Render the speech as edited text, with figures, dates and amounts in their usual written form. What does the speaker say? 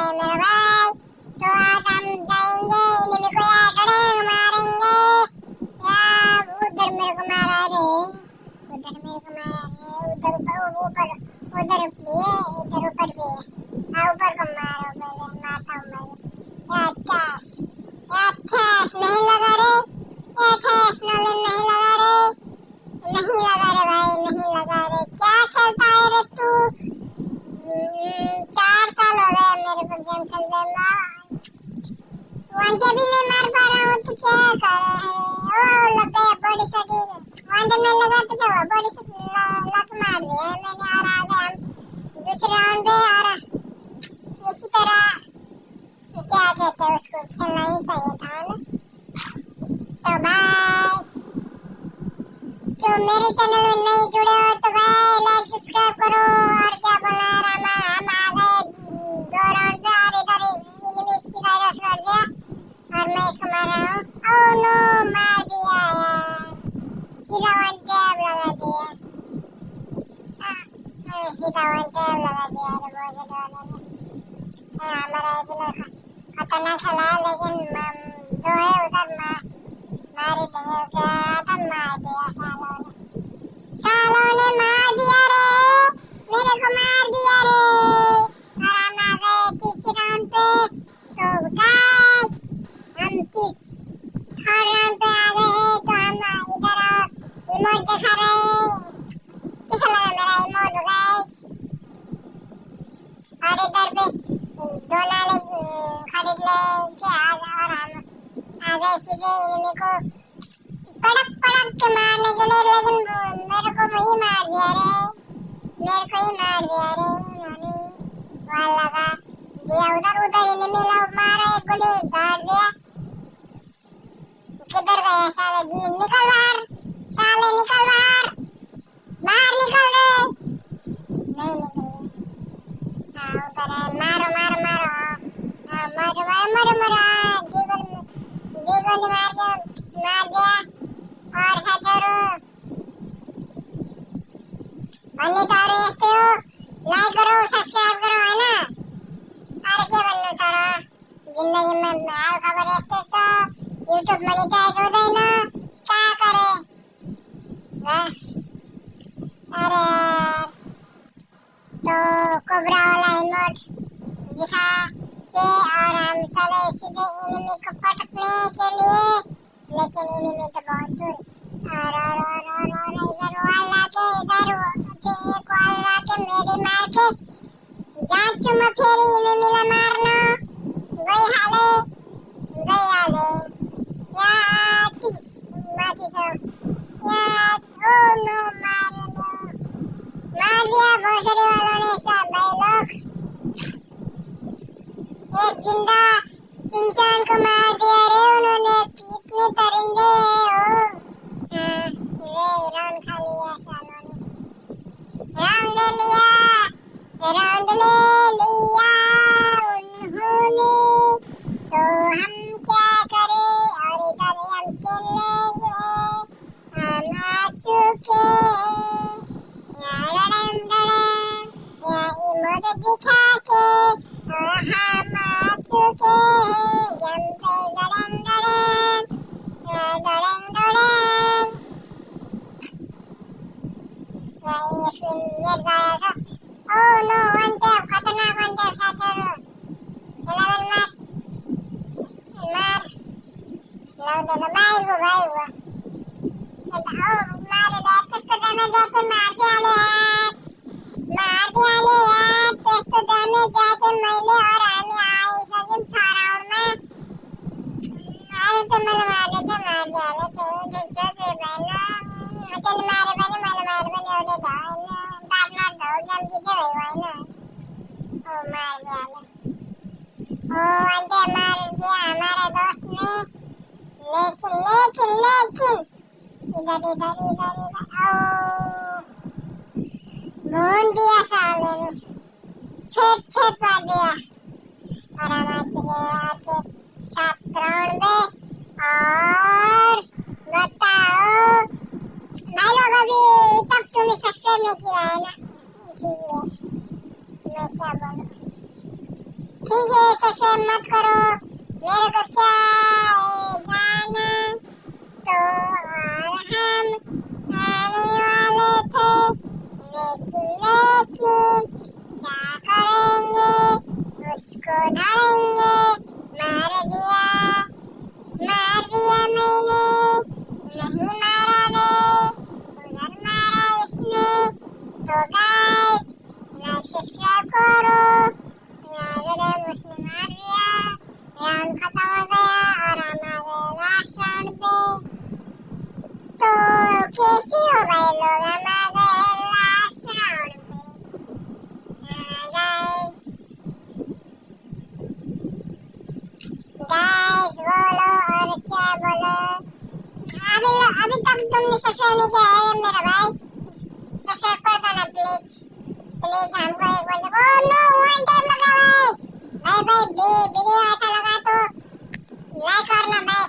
है मेरा भाई। तो आज हम जाएंगे इन्हीं को यार डरेंगे मारेंगे यार। उधर मेरे को मारा रे, उधर मेरे को मारा रे, उधर ऊपर उधर भी है, इधर ऊपर भी है। हाँ ऊपर को मारो पहले, मारता हूँ मैं यार। ठैस यार, ठैस नहीं लगा रे यार, ठैस नॉलेज नहीं लगा रे, नहीं लगा रे भाई, नहीं लगा रे। क्या खेलता है रे तू? 4 साल हो गए मेरे को गेम खेलते वनडे भी नहीं मार पा रहा हूँ, तो क्या कर रहे हैं? ओ लग गया बॉडी शॉट। वनडे में लगा तो क्या हुआ, बॉडी शॉट लत मार दिया मैंने। और आ गए हम दूसरे राउंड पे। और इसी तरह क्या कहते हैं उसको, खेलना ही चाहिए था ना। तो बाय। तो मेरे चैनल में नहीं जुड़े हो तो भाई लाइक सब्सक्राइब करो। और क्या बोलना है रामा, हम आ गए 2 राउंड पे। और इधर इनिमी सीधा रश कर दिया और मैं इसको मार रहा हूँ। ओह नो, मार दिया यार, सीधा वन टैप लगा दिया। सीधा वन टैप लगा दिया रे बहुत वाले ने। हमारा इधर खतरनाक खेला है, लेकिन जो है उधर मार ही देंगे। क्या था, मार दिया सालों ने, सालों ने मार दिया रे, मेरे को मार दिया रे। और हम आ गए तीसरे राउंड पे। तो गाइस हम थर्ड राउंड पे आ गए हैं। तो हम इधर इमोट दिखा रहे हैं। कैसा लगा मेरा इमोट गाइस? और इधर पे 2 नाले खरीद लेके और हम आ गए सीधे इन्हीं को पड़क पड़क के मारने के लिए। लेकिन मेरे को वही मार दिया रे, मेरे को ही मार दिया रे इन्होंने। वाल लगा दिया उधर, उधर इन्हीं लोग मारा, एक गोली दाड़ दिया। किधर गए साले? निकल बाहर साले, निकल बाहर, बाहर निकल रहे, नहीं निकल रहे। हाँ उधर है, मारो मारो मारो, हाँ मारो मारो मारो मारो। गोली मार दिया। और साथीओ बनने तो आ रहे हो, लाइक करो सब्सक्राइब करो है ना। और क्या बनना चाह रहा जिंदगी में हाल खबर ऐसे तो यूट्यूब मोनेटाइज हो गई ना, क्या करे? अरे तो कोबरा वाला इमोट दिखा के और हम चले सीधे इनिमी को पटकने के लिए। लेकिन इनिमी तो बहुत दूर। और इधर वाल लाके, इधर एक वाल लाके मेरी मार के जान चुमा फेरी इनिमी ला मारना। वही हाले या किस माटी से या ओ नो मार दिया भोसड़ी वालों ने सब भाई लोग। एक जिंदा इंसान को मार दिया रे उन्होंने, कितने दरिंदे हो। राउंड खा लिया सालों ने, राउंड ले लिया, राउंड ले लिया उन्होंने। तो हम क्या करें? और इधर हम खेलेंगे, हम आ चुके इमोट दिखा के हम आ चुके हैं गम पे डरें डरें डरें डरें। ये गाया था। ओह नो, वन टैप, खतरनाक वन टैप साथीओ। 11 मार मार लाओ दे भाई वो मार दे तो डैमेज देते, मार दिया यार, मार दिया यार, टेस्ट तो डैमेज जाते मैले। और आने आए सजिम 6 राउंड में आए तो मैंने मार दिया तो देख दे बहना अकेले मारे बने और दे बात मार दो गेम जीते भाई ना। ओ मार दिया ओ अंटे मार दिया हमारे दोस्त ने। लेकिन इधर ओ भून दिया साले ने, छेद मार दिया। और हम आ चुके हैं आपके 7 राउंड में। और बताओ भाई लोग, अभी तक तुमने सब्सक्राइब नहीं किया है ना? ठीक है, मैं क्या बोलूं। ठीक है सब्सक्राइब मत करो, मेरे को क्या जाना। तो और हम आने वाले थे, लेकिन क्या करेंगे, उसको धरेंगे, मार दिया मैंने, नहीं मारा रे, उधर मारा इसने। तो गाइस लाइक सब्सक्राइब करो। यार उसने मार दिया, राउंड खत्म हो गया और हम आ गए लास्ट राउंड पे। तो कैसे हो भाई लोग, हम आ गए लास्ट राउंड पे। गाइस गाइस बोलो और क्या बोलो। अभी तक तुमने सब्सक्राइब नहीं किया है मेरा भाई, सब्सक्राइब कर दो ना प्लीज प्लीज। हमको एक बंदे को नो वन टाइम लगा भाई भाई वीडियो अच्छा लगा तो लाइक करना भाई।